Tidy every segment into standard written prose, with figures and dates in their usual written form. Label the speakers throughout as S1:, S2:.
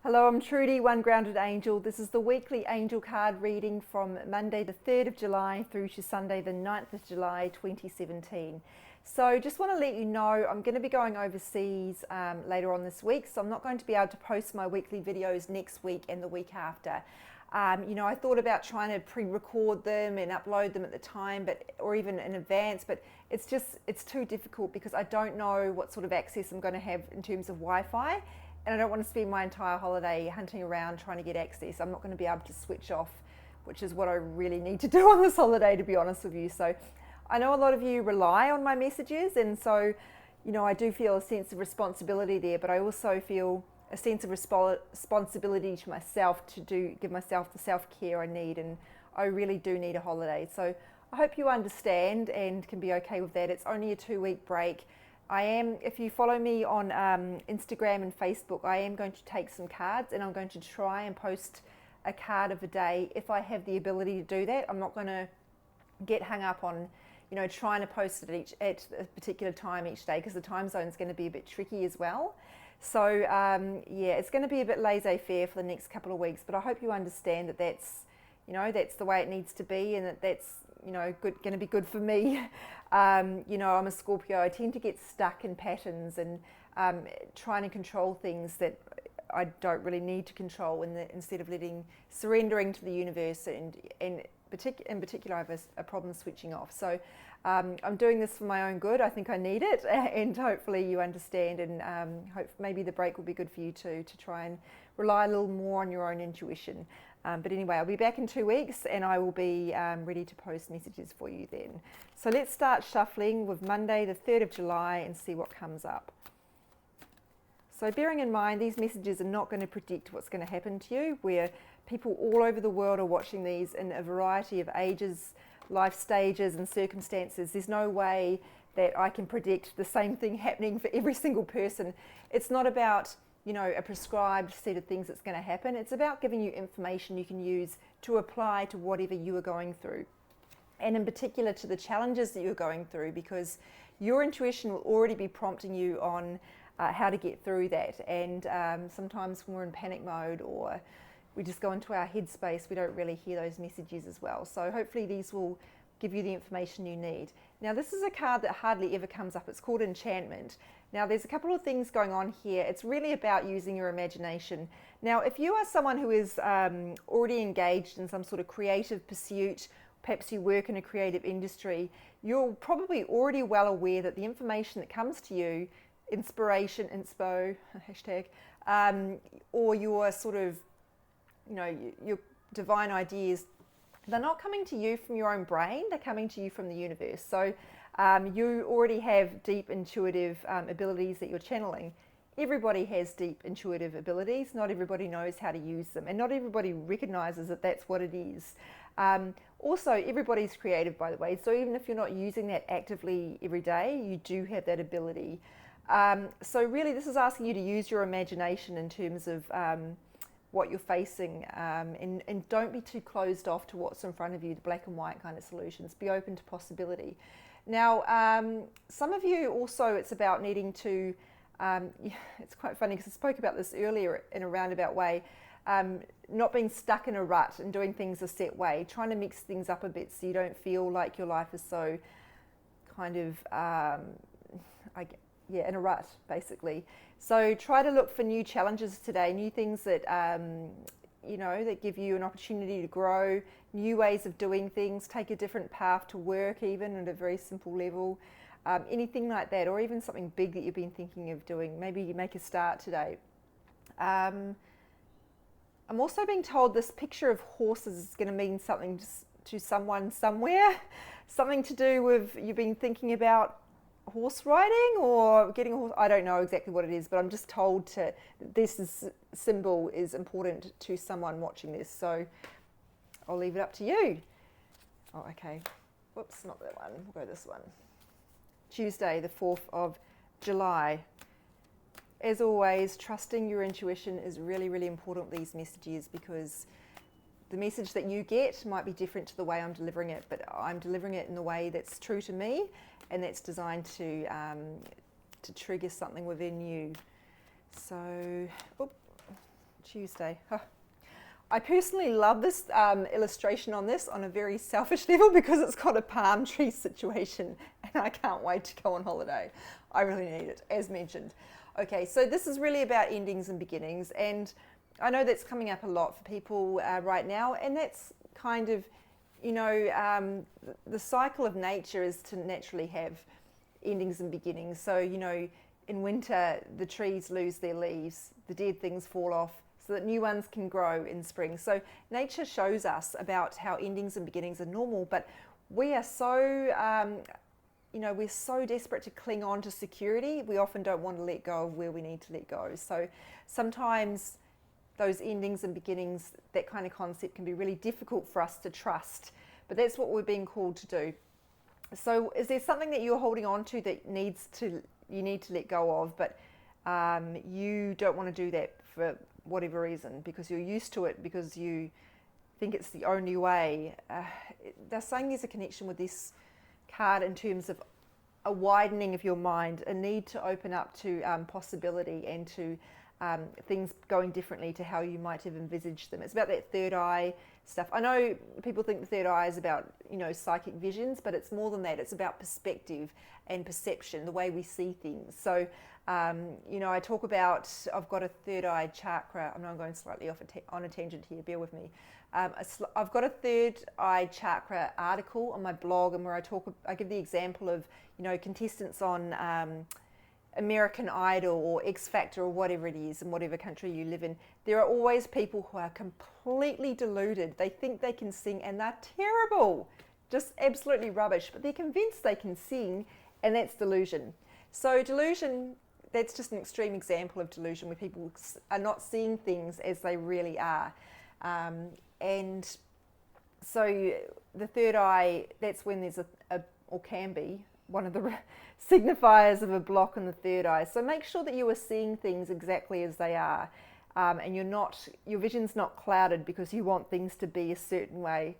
S1: Hello, I'm Trudy, One Grounded Angel. This is the weekly angel card reading from Monday the 3rd of July through to Sunday the 9th of July 2017. So just want to let you know I'm going to be going overseas later on this week, so I'm not going to be able to post my weekly videos next week and the week after. I thought about trying to pre-record them and upload them at the time, or even in advance, but it's too difficult because I don't know what sort of access I'm going to have in terms of Wi-Fi. And I don't want to spend my entire holiday hunting around trying to get access. I'm not going to be able to switch off, which is what I really need to do on this holiday, to be honest with you. So I know a lot of you rely on my messages, and so, I do feel a sense of responsibility there, but I also feel a sense of responsibility to myself to give myself the self-care I need, and I really do need a holiday. So I hope you understand and can be okay with that. It's only a 2-week break. If you follow me on Instagram and Facebook, I am going to take some cards and I'm going to try and post a card of a day if I have the ability to do that. I'm not going to get hung up on, trying to post it at a particular time each day, because the time zone is going to be a bit tricky as well. So it's going to be a bit laissez-faire for the next couple of weeks, but I hope you understand that that's the way it needs to be, and that's going to be good for me. I'm a Scorpio. I tend to get stuck in patterns and trying to control things that I don't really need to control, instead of surrendering to the universe. And in particular, I have a problem switching off. So I'm doing this for my own good. I think I need it, and hopefully you understand. And maybe the break will be good for you too, to try and rely a little more on your own intuition. But anyway, I'll be back in 2 weeks and I will be ready to post messages for you then. So let's start shuffling with Monday the 3rd of July and see what comes up. So bearing in mind, these messages are not going to predict what's going to happen to you, where people all over the world are watching these in a variety of ages, life stages and circumstances. There's no way that I can predict the same thing happening for every single person. It's not about a prescribed set of things that's going to happen. It's about giving you information you can use to apply to whatever you are going through, and in particular to the challenges that you're going through, because your intuition will already be prompting you on how to get through that. And sometimes when we're in panic mode or we just go into our headspace, we don't really hear those messages as well. So hopefully these will give you the information you need. Now this is a card that hardly ever comes up. It's called Enchantment. Now there's a couple of things going on here. It's really about using your imagination. Now if you are someone who is already engaged in some sort of creative pursuit, perhaps you work in a creative industry, you're probably already well aware that the information that comes to you, inspiration, inspo, hashtag, or your sort of, your divine ideas, they're not coming to you from your own brain, they're coming to you from the universe. So you already have deep intuitive abilities that you're channeling. Everybody has deep intuitive abilities. Not everybody knows how to use them, and not everybody recognizes that that's what it is. Also, everybody's creative, by the way, so even if you're not using that actively every day, you do have that ability. So really this is asking you to use your imagination in terms of what you're facing, and don't be too closed off to what's in front of you, the black and white kind of solutions. Be open to possibility. Now, some of you also, it's about needing to, it's quite funny because I spoke about this earlier in a roundabout way, not being stuck in a rut and doing things a set way, trying to mix things up a bit so you don't feel like your life is so kind of, in a rut, basically. So try to look for new challenges today, new things that, that give you an opportunity to grow, new ways of doing things, take a different path to work, even at a very simple level, anything like that, or even something big that you've been thinking of doing. Maybe you make a start today. I'm also being told this picture of horses is going to mean something to someone somewhere, something to do with you've been thinking about horse riding or getting a horse. I don't know exactly what it is, but I'm just told this symbol is important to someone watching this, so I'll leave it up to you. Oh, okay. Whoops, not that one. We'll go this one. Tuesday, the 4th of July. As always, trusting your intuition is really, really important with these messages, because the message that you get might be different to the way I'm delivering it, but I'm delivering it in the way that's true to me, and that's designed to trigger something within you. So, Tuesday. Huh. I personally love this illustration on this on a very selfish level because it's got a palm tree situation and I can't wait to go on holiday. I really need it, as mentioned. Okay, so this is really about endings and beginnings, and I know that's coming up a lot for people right now, and that's kind of, you know, the cycle of nature is to naturally have endings and beginnings. So, you know, in winter, the trees lose their leaves, the dead things fall off, so that new ones can grow in spring. So nature shows us about how endings and beginnings are normal, but we are so, you know, we're so desperate to cling on to security, we often don't want to let go of where we need to let go. So sometimes those endings and beginnings, that kind of concept can be really difficult for us to trust, but that's what we're being called to do. So is there something that you're holding on to that you need to let go of, but you don't want to do that for whatever reason, because you're used to it, because you think it's the only way? They're saying there's a connection with this card in terms of a widening of your mind, a need to open up to possibility and to things going differently to how you might have envisaged them. It's about that third eye stuff. I know people think the third eye is about, you know, psychic visions, but it's more than that. It's about perspective and perception, the way we see things. So, you know, I talk about, I've got a third eye chakra. I know I'm going slightly off on a tangent here, bear with me. I've got a third eye chakra article on my blog, and where I give the example of, you know, contestants on American Idol or X Factor or whatever it is in whatever country you live in. There are always people who are completely deluded. They think they can sing and they're terrible, just absolutely rubbish, but they're convinced they can sing, and that's delusion. So delusion, that's just an extreme example of delusion, where people are not seeing things as they really are. And so the third eye, that's when there's or can be, one of the signifiers of a block in the third eye. So make sure that you are seeing things exactly as they are, and your vision's not clouded because you want things to be a certain way.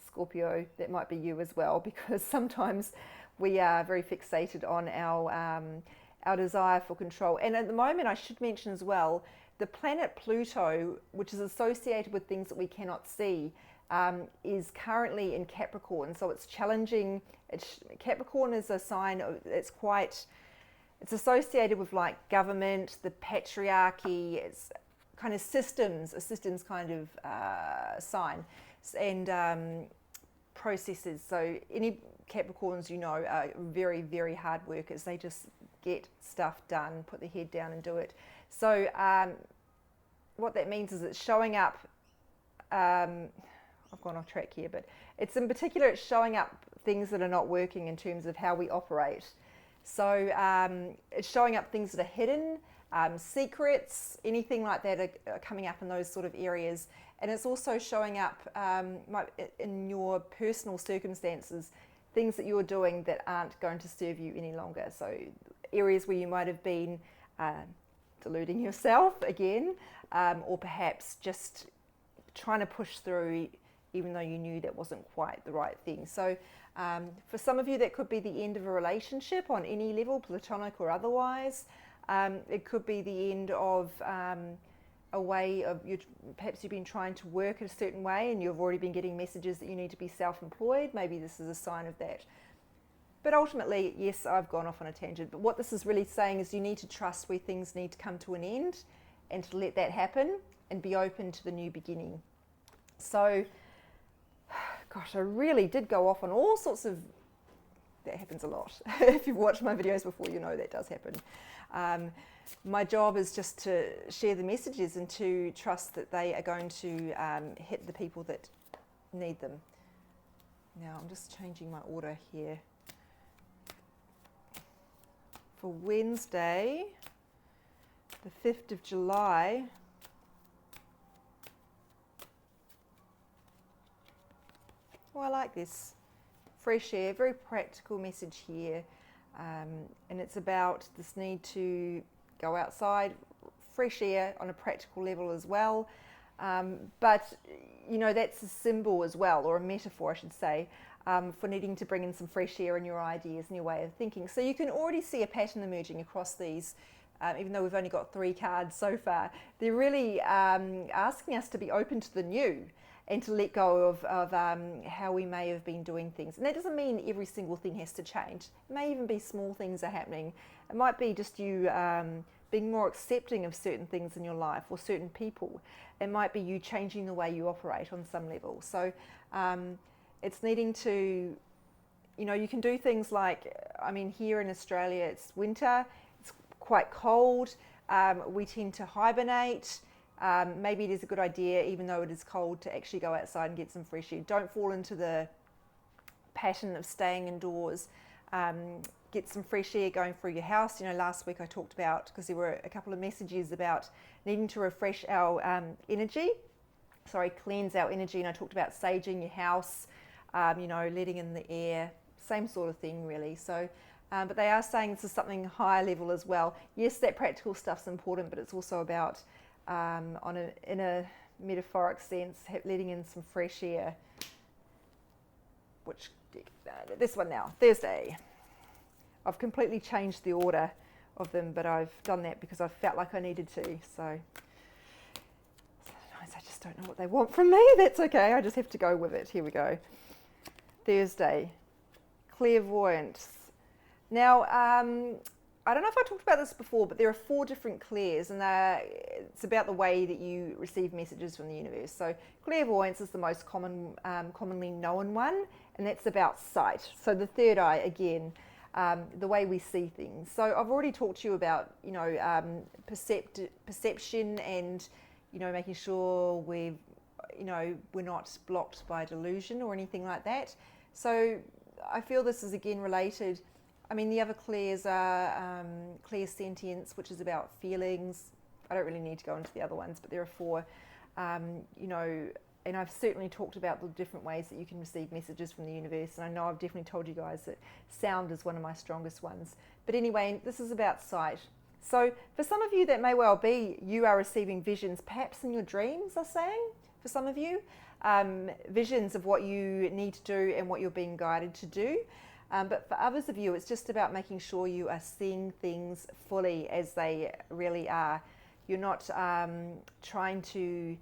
S1: Scorpio, that might be you as well, because sometimes we are very fixated on our desire for control. And at the moment, I should mention as well, the planet Pluto, which is associated with things that we cannot see, is currently in Capricorn. So it's challenging. Capricorn is a sign of, it's associated with like government, the patriarchy, it's kind of systems, a systems kind of sign, and processes. So any Capricorns, you know, are very, very hard workers. They just get stuff done, put their head down and do it. So what that means is it's showing up, I've gone off track here, but it's in particular, it's showing up things that are not working in terms of how we operate. So it's showing up things that are hidden, secrets, anything like that are coming up in those sort of areas. And it's also showing up in your personal circumstances, things that you're doing that aren't going to serve you any longer. So areas where you might have been deluding yourself again, or perhaps just trying to push through even though you knew that wasn't quite the right thing. So for some of you, that could be the end of a relationship on any level, platonic or otherwise. It could be the end of a way of, perhaps you've been trying to work a certain way and you've already been getting messages that you need to be self-employed. Maybe this is a sign of that. But ultimately, yes, I've gone off on a tangent, but what this is really saying is you need to trust where things need to come to an end and to let that happen and be open to the new beginning. So, gosh, I really did go off on all sorts of, that happens a lot. If you've watched my videos before, you know that does happen. My job is just to share the messages and to trust that they are going to hit the people that need them. Now, I'm just changing my order here. For Wednesday, the 5th of July, oh, I like this. Fresh air, very practical message here. And it's about this need to go outside, fresh air on a practical level as well. But, you know, that's a symbol as well, or a metaphor, I should say, for needing to bring in some fresh air in your ideas and your way of thinking. So you can already see a pattern emerging across these even though we've only got 3 cards so far, they're really asking us to be open to the new and to let go of how we may have been doing things. And that doesn't mean every single thing has to change. It may even be small things are happening. It might be just you being more accepting of certain things in your life or certain people. It might be you changing the way you operate on some level. So it's needing to, you can do things like, here in Australia it's winter, it's quite cold, we tend to hibernate. Maybe it is a good idea, even though it is cold, to actually go outside and get some fresh air. Don't fall into the pattern of staying indoors. Get some fresh air going through your house. Last week I talked about, because there were a couple of messages about needing to refresh our cleanse our energy, and I talked about saging your house, letting in the air, same sort of thing really. So, but they are saying this is something higher level as well. Yes, that practical stuff's important, but it's also about, in a metaphoric sense, letting in some fresh air. Which, this one now, Thursday. I've completely changed the order of them, but I've done that because I felt like I needed to. So sometimes I just don't know what they want from me. That's okay. I just have to go with it. Here we go. Thursday, clairvoyance. Now, I don't know if I talked about this before, but there are 4 different clairs, and it's about the way that you receive messages from the universe. So clairvoyance is the most commonly known one, and that's about sight. So the third eye, again, the way we see things. So I've already talked to you about, perception and, making sure we're not blocked by delusion or anything like that. So I feel this is again related. The other clairs are clairsentience, which is about feelings. I don't really need to go into the other ones, but there are 4, and I've certainly talked about the different ways that you can receive messages from the universe. And I know I've definitely told you guys that sound is one of my strongest ones. But anyway, this is about sight. So for some of you, that may well be you are receiving visions, perhaps in your dreams, I'm saying, for some of you. Visions of what you need to do and what you're being guided to do. But for others of you, it's just about making sure you are seeing things fully as they really are. You're not trying to...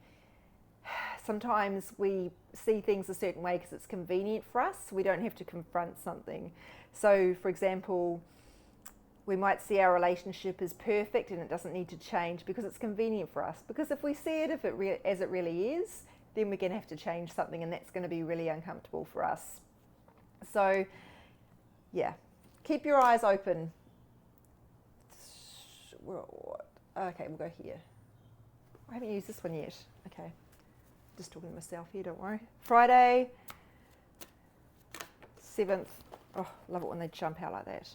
S1: Sometimes we see things a certain way because it's convenient for us. We don't have to confront something. So, for example, we might see our relationship as perfect and it doesn't need to change because it's convenient for us. Because if we see it as it really is, then we're going to have to change something, and that's going to be really uncomfortable for us. So, yeah, keep your eyes open. Okay, we'll go here. I haven't used this one yet. Okay. Just talking to myself here, don't worry. Friday, 7th. Oh, love it when they jump out like that.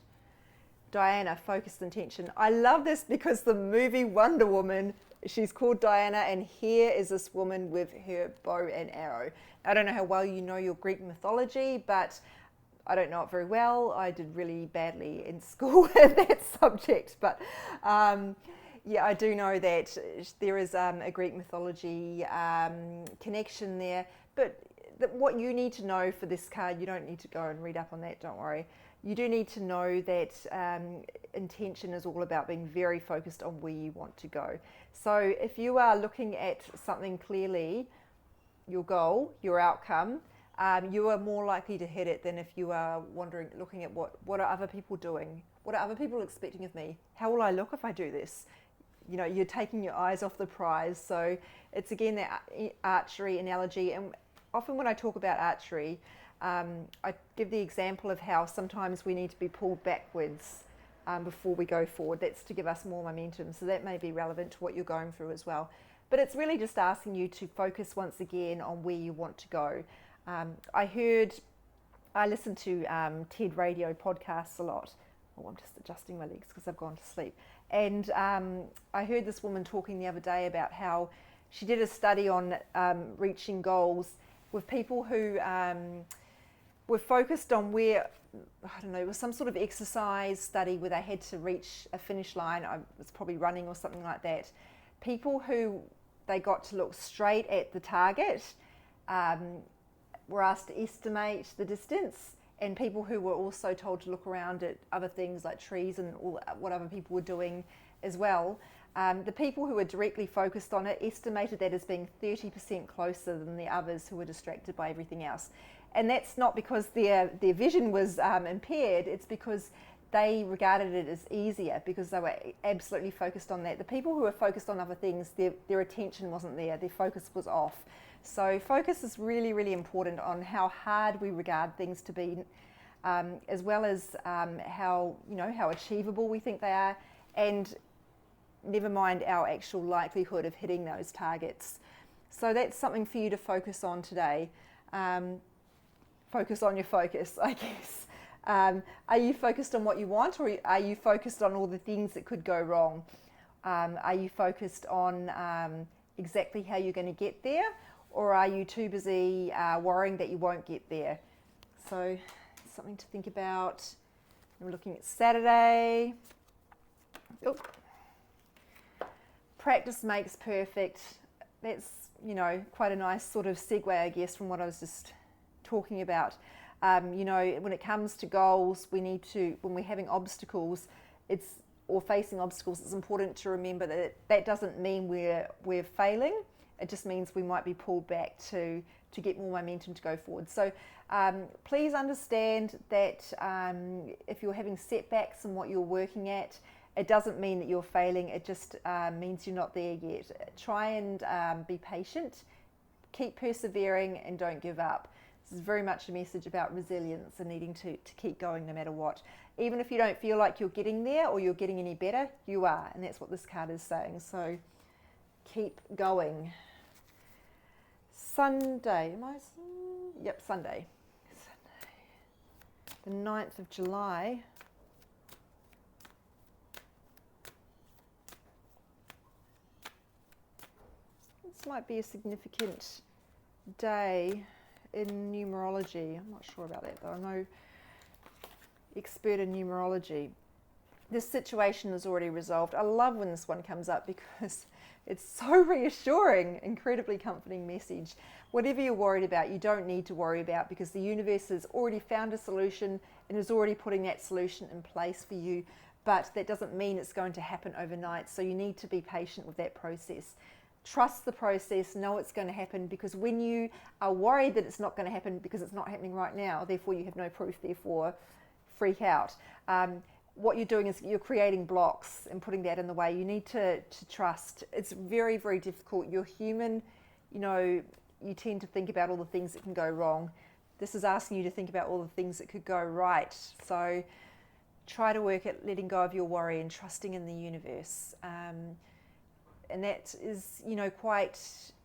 S1: Diana, focused intention. I love this because the movie Wonder Woman, she's called Diana, and here is this woman with her bow and arrow. I don't know how well you know your Greek mythology, but I don't know it very well. I did really badly in school in that subject, but yeah, I do know that there is a Greek mythology connection there, but what you need to know for this card, you don't need to go and read up on that, don't worry. You do need to know that intention is all about being very focused on where you want to go. So if you are looking at something clearly, your goal, your outcome, you are more likely to hit it than if you are looking at what are other people doing? What are other people expecting of me? How will I look if I do this? You're taking your eyes off the prize. So it's again that archery analogy. And often when I talk about archery, I give the example of how sometimes we need to be pulled backwards before we go forward. That's to give us more momentum. So that may be relevant to what you're going through as well. But it's really just asking you to focus once again on where you want to go. I listen to TED radio podcasts a lot. Oh, I'm just adjusting my legs because I've gone to sleep. And I heard this woman talking the other day about how she did a study on reaching goals with people who were focused on where, I don't know, it was some sort of exercise study where they had to reach a finish line. It was probably running or something like that. People who they got to look straight at the target were asked to estimate the distance, and people who were also told to look around at other things like trees and all what other people were doing as well. The people who were directly focused on it estimated that as being 30% closer than the others who were distracted by everything else. And that's not because their vision was impaired, it's because they regarded it as easier because they were absolutely focused on that. The people who were focused on other things, their attention wasn't there, their focus was off. So focus is really, really important on how hard we regard things to be, as well as how achievable we think they are, and never mind our actual likelihood of hitting those targets. So that's something for you to focus on today. Focus on your focus, I guess. Are you focused on what you want, or are you focused on all the things that could go wrong? Are you focused on exactly how you're going to get there, or are you too busy worrying that you won't get there? So something to think about. I'm looking at Saturday. Practice makes perfect. That's, quite a nice sort of segue, I guess, from what I was just talking about. When it comes to goals, when we're having obstacles, or facing obstacles, it's important to remember that doesn't mean we're failing. It just means we might be pulled back to get more momentum to go forward. So please understand that if you're having setbacks in what you're working at, it doesn't mean that you're failing. It just means you're not there yet. Try and be patient, keep persevering, and don't give up. This is very much a message about resilience and needing to keep going no matter what. Even if you don't feel like you're getting there or you're getting any better, you are. And that's what this card is saying. So keep going. Sunday. Yep, Sunday. The 9th of July. This might be a significant day in numerology. I'm not sure about that though. I'm no expert in numerology. This situation is already resolved. I love when this one comes up because it's so reassuring, incredibly comforting message. Whatever you're worried about, you don't need to worry about, because the universe has already found a solution and is already putting that solution in place for you. But that doesn't mean it's going to happen overnight. So you need to be patient with that process. Trust the process, know it's going to happen, because when you are worried that it's not going to happen because it's not happening right now, therefore you have no proof, therefore freak out. What you're doing is you're creating blocks and putting that in the way. You need to trust. It's very, very difficult. You're human, you tend to think about all the things that can go wrong. This is asking you to think about all the things that could go right. So try to work at letting go of your worry and trusting in the universe. And that is, quite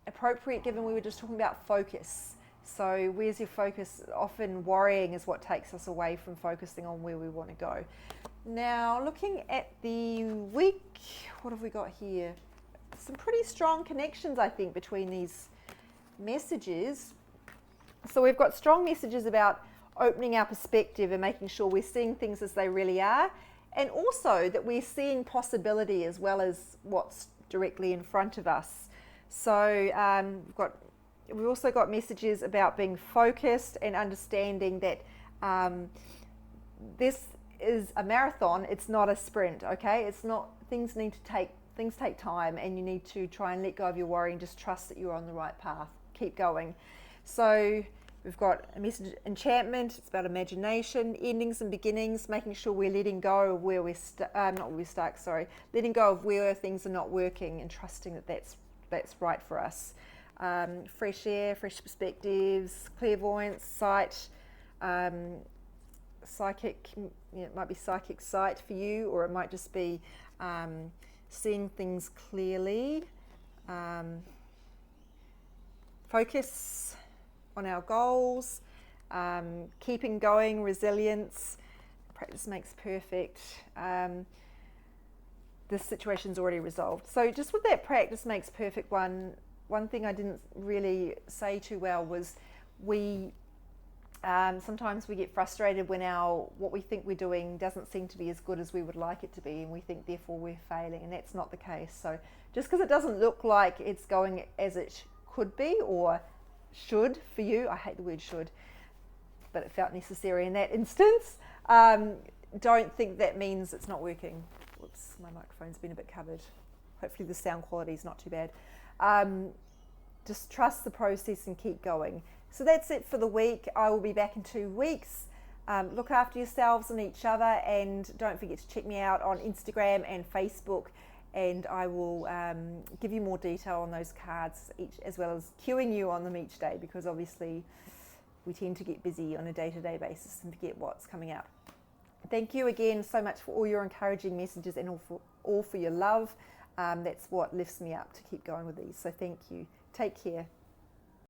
S1: appropriate given we were just talking about focus. So where's your focus? Often worrying is what takes us away from focusing on where we want to go. Now, looking at the week, what have we got here? Some pretty strong connections, I think, between these messages. So we've got strong messages about opening our perspective and making sure we're seeing things as they really are, and also that we're seeing possibility as well as what's directly in front of us. So we've also got messages about being focused and understanding that this is a marathon, it's not a sprint, okay? It's not, things take time, and you need to try and let go of your worry and just trust that you're on the right path. Keep going. So we've got a message, enchantment, it's about imagination, endings and beginnings, making sure we're letting go of where letting go of where things are not working and trusting that that's right for us. Fresh air, fresh perspectives, clairvoyance, sight, psychic, it might be psychic sight for you, or it might just be seeing things clearly. Focus on our goals, keeping going, resilience. Practice makes perfect. This situation's already resolved. So just with that practice makes perfect one thing I didn't really say too well was sometimes we get frustrated when what we think we're doing doesn't seem to be as good as we would like it to be, and we think therefore we're failing, and that's not the case. So just because it doesn't look like it's going as it could be or should for you, I hate the word should, but it felt necessary in that instance, don't think that means it's not working. Whoops, my microphone's been a bit covered. Hopefully the sound quality is not too bad. Just trust the process and keep going. So that's it for the week. I will be back in 2 weeks. Look after yourselves and each other, and don't forget to check me out on Instagram and Facebook, and I will give you more detail on those cards as well as cueing you on them each day, because obviously we tend to get busy on a day-to-day basis and forget what's coming out. Thank you again so much for all your encouraging messages and all for your love. That's what lifts me up to keep going with these. So thank you. Take care.